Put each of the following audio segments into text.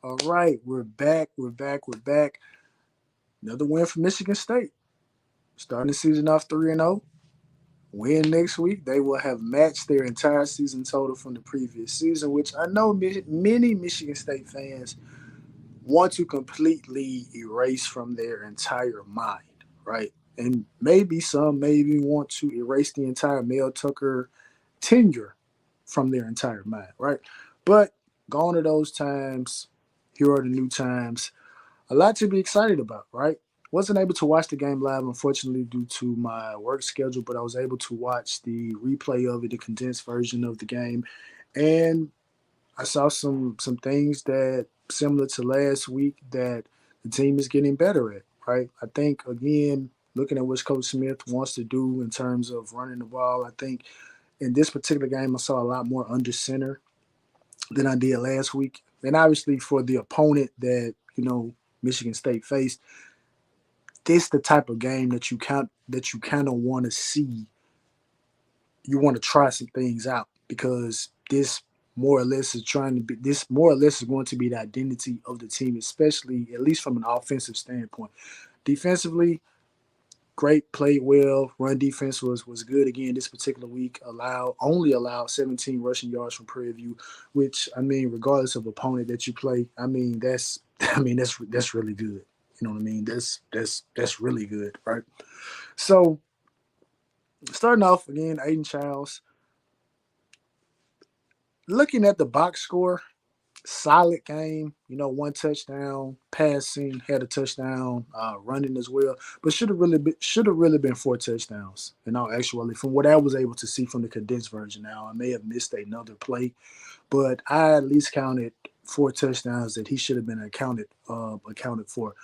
All right, we're back. We're back. We're back. Another win for Michigan State. Starting the season off 3-0. Win next week. They will have matched their entire season total from the previous season, which I know many Michigan State fans want to completely erase from their entire mind, right? And maybe some maybe want to erase the entire Mel Tucker tenure from their entire mind, right? But gone are those times. Here are the new times. A lot to be excited about, right? Wasn't able to watch the game live, unfortunately, due to my work schedule, but I was able to watch the replay of it, the condensed version of the game, and I saw some things that similar to last week that the team is getting better at, right? I think again, looking at what Coach Smith wants to do in terms of running the ball, I think in this particular game I saw a lot more under center than I did last week. And obviously for the opponent that, Michigan State faced, this the type of game that you kind of want to see. You want to try some things out because this more or less is going to be the identity of the team, especially at least from an offensive standpoint. Defensively, great, played well. Run defense was good again this particular week. Only allowed 17 rushing yards from Prairie View, which I mean, regardless of opponent that you play, I mean that's that's really good. You know what I mean? That's really good, right? So starting off again, Aiden Childs. Looking at the box score, solid game. One touchdown, passing, had a touchdown, running as well. But should have really been four touchdowns. In all actuality, from what I was able to see from the condensed version. Now I may have missed another play, but I at least counted four touchdowns that he should have been accounted for.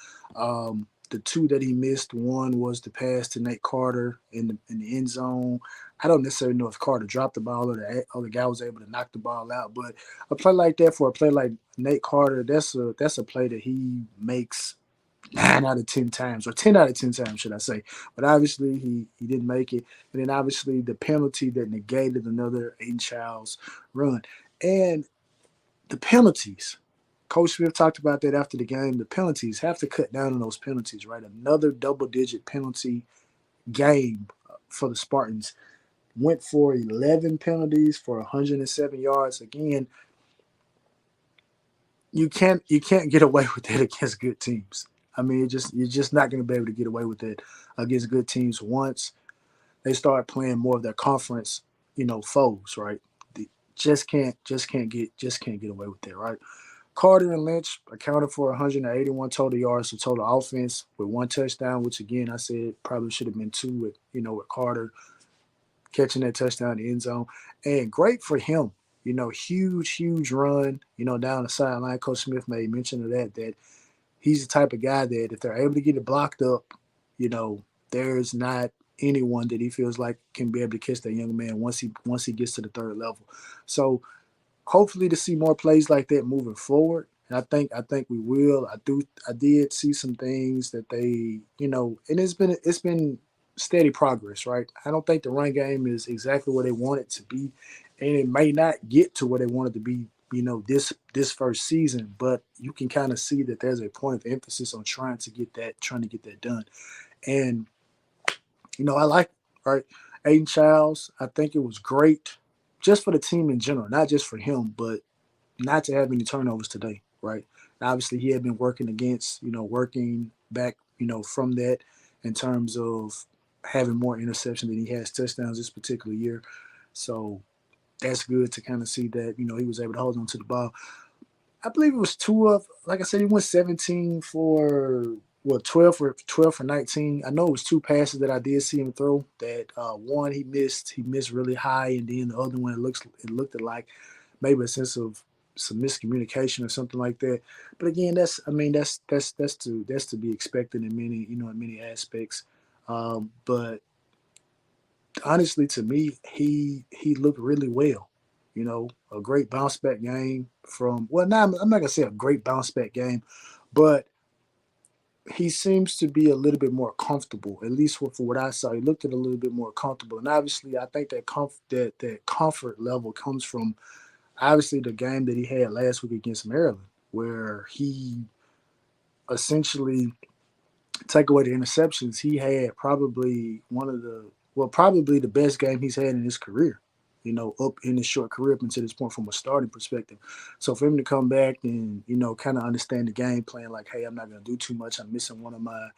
The two that he missed, one was the pass to Nate Carter in the end zone. I don't necessarily know if Carter dropped the ball or the other guy was able to knock the ball out, but a play like that for a play like Nate Carter, that's a play that he makes 9 out of 10 times, or 10 out of 10 times, should I say? But obviously he didn't make it, and then obviously the penalty that negated another Aiden Childs run, and the penalties. Coach Smith talked about that after the game. The penalties have to cut down on those penalties, right? Another double-digit penalty game for the Spartans. Went for 11 penalties for 107 yards. Again, you can't get away with that against good teams. I mean, you're just not going to be able to get away with it against good teams once they start playing more of their conference, foes, right? They just can't get away with that, right? Carter and Lynch accounted for 181 total yards of total offense with one touchdown, which again I said probably should have been two with Carter catching that touchdown in the end zone. And great for him. Huge run, down the sideline. Coach Smith made mention of that he's the type of guy that if they're able to get it blocked up, there's not anyone that he feels like can be able to catch that young man once he gets to the third level. So hopefully to see more plays like that moving forward. And I think we will. I did see some things that and it's been steady progress, right? I don't think the run game is exactly where they want it to be, and it may not get to where they want it to be, this first season, but you can kind of see that there's a point of emphasis on trying to get that done. And I like it, right? Aiden Childs, I think it was great just for the team in general, not just for him, but not to have any turnovers today, right? And obviously, he had been working back, from that in terms of having more interceptions than he has touchdowns this particular year. So that's good to kind of see that, he was able to hold on to the ball. I believe it was like I said, he went 17 for, 12 for 19. I know it was two passes that I did see him throw. That one he missed really high, and then the other one it looked like maybe a sense of some miscommunication or something like that. But again, that's to be expected in many aspects. But honestly, to me, he looked really well. A great bounce back game from, well, now I'm not gonna say a great bounce back game, but he seems to be a little bit more comfortable. At least for what I saw, he looked a little bit more comfortable. And obviously, I think that comfort level comes from obviously the game that he had last week against Maryland. where he essentially take away the interceptions, he had probably probably the best game he's had in his career. Up in his short career up until this point from a starting perspective. So for him to come back and kind of understand the game plan, like, hey, I'm not going to do too much. I'm missing one of my,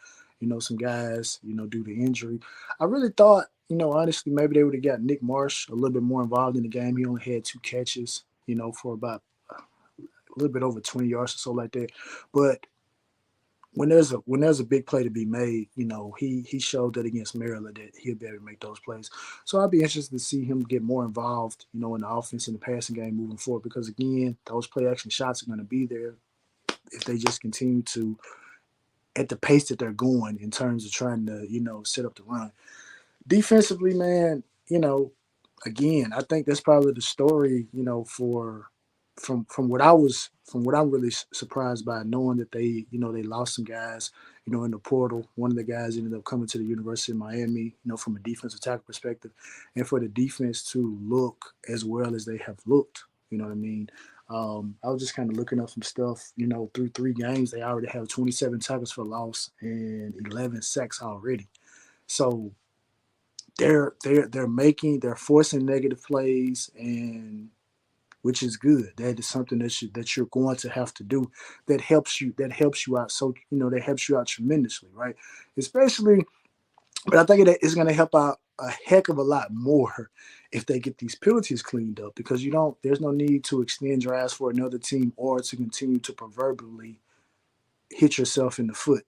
some guys, due to injury. I really thought, honestly, maybe they would have got Nick Marsh a little bit more involved in the game. He only had 2 catches, for about a little bit over 20 yards or so like that. But when there's a big play to be made, he showed that against Maryland that he'll be able to make those plays. So I'd be interested to see him get more involved, in the offense and the passing game moving forward. Because again, those play action shots are going to be there if they just continue to at the pace that they're going in terms of trying to, set up the run. Defensively, man, again, I think that's probably the story, for from what I'm really surprised by, knowing that they lost some guys, in the portal. One of the guys ended up coming to the University of Miami, from a defensive tackle perspective, and for the defense to look as well as they have looked. You know what I mean? I was just kind of looking up some stuff. Through 3 games, they already have 27 tackles for loss and 11 sacks already. So they're forcing negative plays, and which is good. That is something that you're going to have to do. That helps you out. So that helps you out tremendously, right? Especially, but I think it's going to help out a heck of a lot more if they get these penalties cleaned up, because there's no need to extend drives for another team or to continue to proverbially hit yourself in the foot.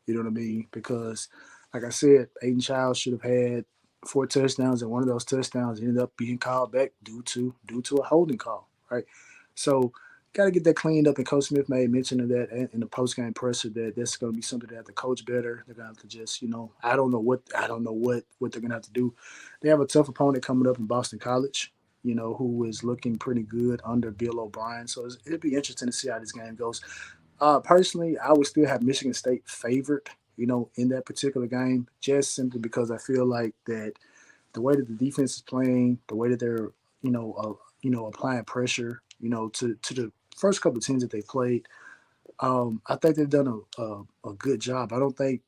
You know what I mean? Because, like I said, Aiden Childs should have had 4 touchdowns, and one of those touchdowns ended up being called back due to a holding call, right? So, got to get that cleaned up. And Coach Smith made mention of that in the post game presser, that that's going to be something they have to coach better. They're going to have to just, I don't know what they're going to have to do. They have a tough opponent coming up in Boston College, who is looking pretty good under Bill O'Brien. So it'd be interesting to see how this game goes. Personally, I would still have Michigan State favored, in that particular game, just simply because I feel like that the way that the defense is playing, the way that they're, applying pressure, to the first couple of teams that they played, I think they've done a good job. I don't think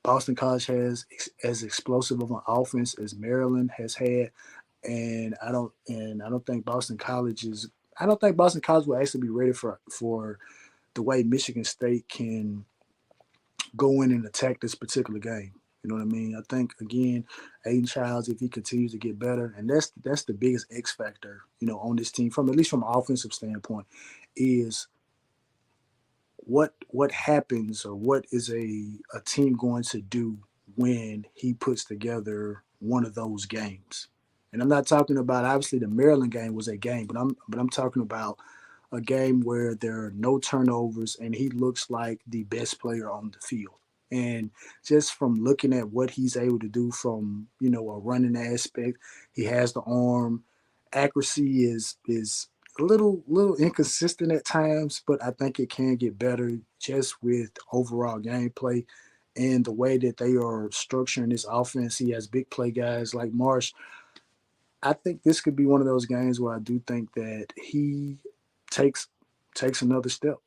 Boston College has as explosive of an offense as Maryland has had, and I don't think Boston College will actually be ready for the way Michigan State can go in and attack this particular game. You know what I mean? I think again, Aiden Childs, if he continues to get better, and that's the biggest X factor, on this team, from at least from an offensive standpoint, is what happens, or what is a team going to do when he puts together one of those games. And I'm not talking about, obviously the Maryland game was a game, but I'm talking about a game where there are no turnovers and he looks like the best player on the field. And just from looking at what he's able to do from, a running aspect, he has the arm. Accuracy is a little inconsistent at times, but I think it can get better just with overall gameplay and the way that they are structuring this offense. He has big play guys like Marsh. I think this could be one of those games where I do think that he takes takes another step.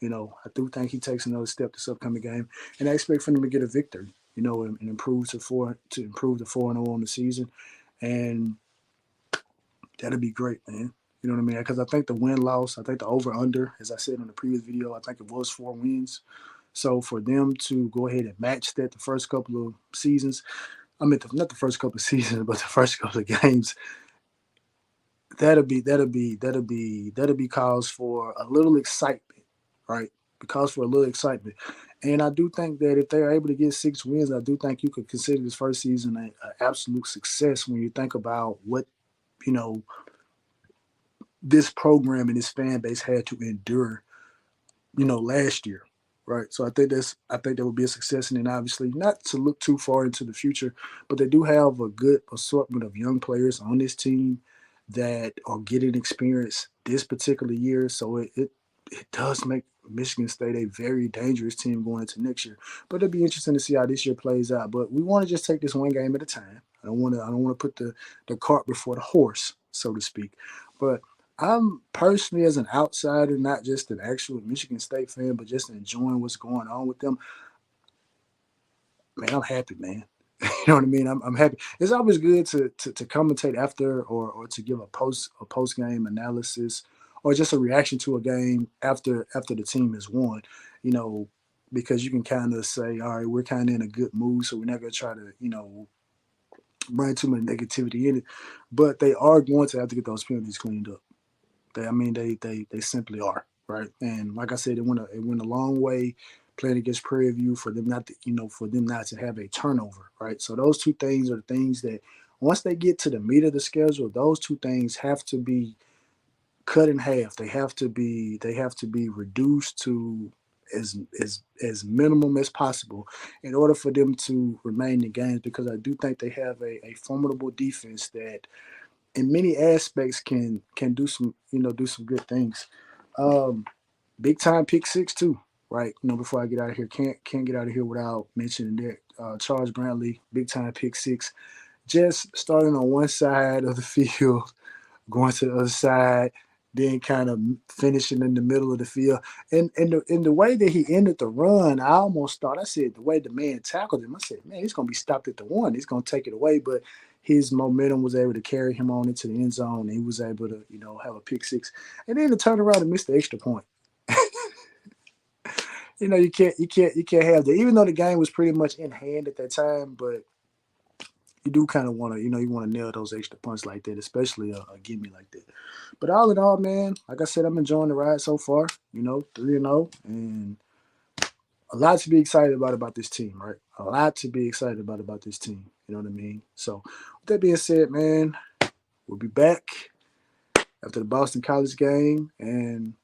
I do think he takes another step this upcoming game, and I expect for him to get a victory. And improve to 4-0 on the season, and that'd be great, man. You know what I mean? Because I think the win loss, I think the over under, as I said in the previous video, I think it was 4 wins. So for them to go ahead and match that the first couple of seasons, I mean, not the first couple of seasons, but the first couple of games, that'll be cause for a little excitement, right? Because for a little excitement, and I do think that if they're able to get 6 wins, I do think you could consider this first season an absolute success when you think about what you know this program and this fan base had to endure, last year, right? So I think that would be a success, and then obviously not to look too far into the future, but they do have a good assortment of young players on this team that are getting experience this particular year. So it does make Michigan State a very dangerous team going into next year. But it'll be interesting to see how this year plays out. But we want to just take this one game at a time. I don't want to put the cart before the horse, so to speak. But I'm personally, as an outsider, not just an actual Michigan State fan, but just enjoying what's going on with them. Man, I'm happy, man. You know what I mean? I'm happy. It's always good to commentate after, or to give a post game analysis, or just a reaction to a game after the team has won. You know, because you can kind of say, all right, we're kind of in a good mood, so we're not gonna try to bring too much negativity in it. But they are going to have to get those penalties cleaned up. I mean, they simply are, right. And like I said, it went a long way playing against Prairie View for them not to, for them not to have a turnover, right. So those two things are the things that once they get to the meat of the schedule, those two things have to be cut in half. They have to be reduced to as minimum as possible in order for them to remain in games, because I do think they have a formidable defense that in many aspects can do some good things. Um, Big time pick six too, right? Before I get out of here, can't get out of here without mentioning that Charles Brantley, big time pick six, just starting on one side of the field, going to the other side, then kind of finishing in the middle of the field. And the way that he ended the run, I almost thought, I said, the way the man tackled him, I said, man, he's going to be stopped at the one. He's going to take it away. But his momentum was able to carry him on into the end zone. And he was able to, have a pick six. And then to turn around and miss the extra point. You can't have that. Even though the game was pretty much in hand at that time, but you do kind of want to, you want to nail those extra points like that, especially a gimme like that. But all in all, man, like I said, I'm enjoying the ride so far. 3-0, and a lot to be excited about this team, right? A lot to be excited about this team. You know what I mean? So, with that being said, man, we'll be back after the Boston College game, and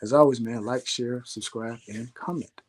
as always, man, like, share, subscribe, and comment.